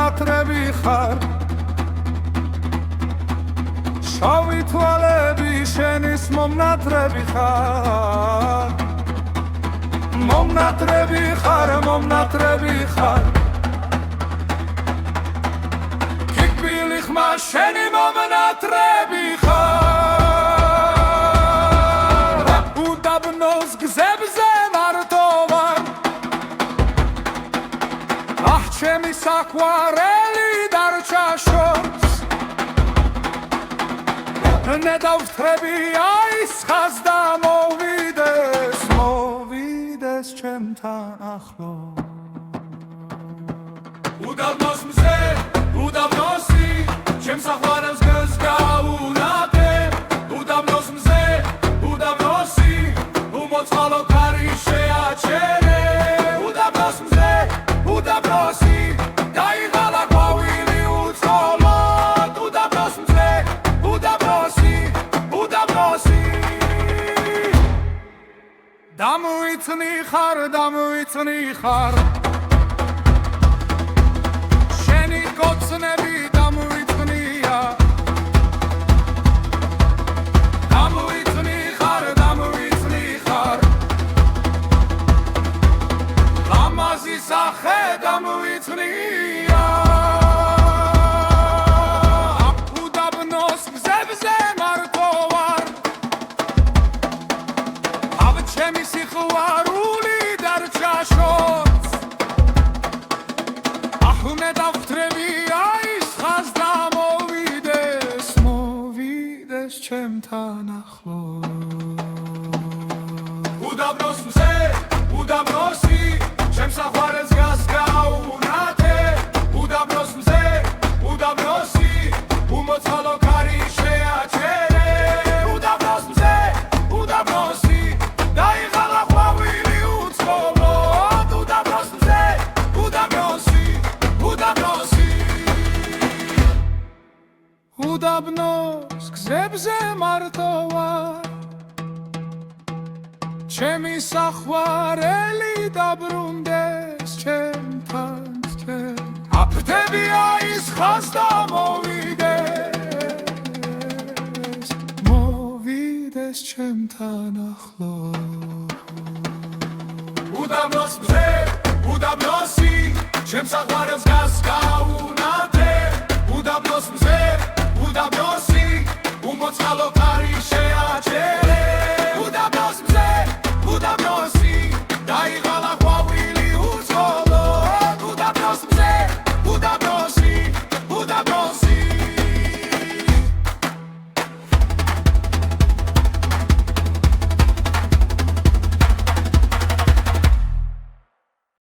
მომნატრები ხარ შავი თვალები შენის მომნატრები ხარ მომნატრები ხარ კიკბილი ხმა შენი მომნატრები ხარ უდაბნოს გზებზე მარტოვარ ჩემი საყვარელი დარჩა შორს ნედავთრები აისხას და მოვიდეს ჩემთან ახლო უდაბნოს მზე უდაბნოსი ჩემ საყვარელს გზს გაუნათე უდაბნოს მზე უდაბნოსი უმოწყალო ქარი შეაჩერე უდაბნოს მზე უდაბნოსი დაიღალა ყვავილი უწყლოდ უდაბნოს მზე უდაბნოსი დამუიცნი ხარ შენი კოცნები დამუიცნია დამუიცნი ხარ ლამაზი სახე დამუიცნია უდაბნოს გზებზე მარტოვარ ჩემი სიყვარული დარჩა შორს ნედავთრები აისხას და მოვიდეს ჩემთან ახლო უდაბნოს მზე უდაბნოსი ჩემ საყვარელს გზს გაუნათე უდაბნოს მზე უდაბნოსი უმოწყალო ქარი შეაჩერე უდაბნოს მზე უდაბნოსი დაიღალა ყვავილი უწყლოდ უდაბნოს მზე უდაბნოს გზებზე მარტოვარ ჩემი საყვარელი დაბრუნდეს ჩემთან აფრთები აისხას და მოვიდეს ჩემთან ახლო უდაბნოს მზე უდაბნოსი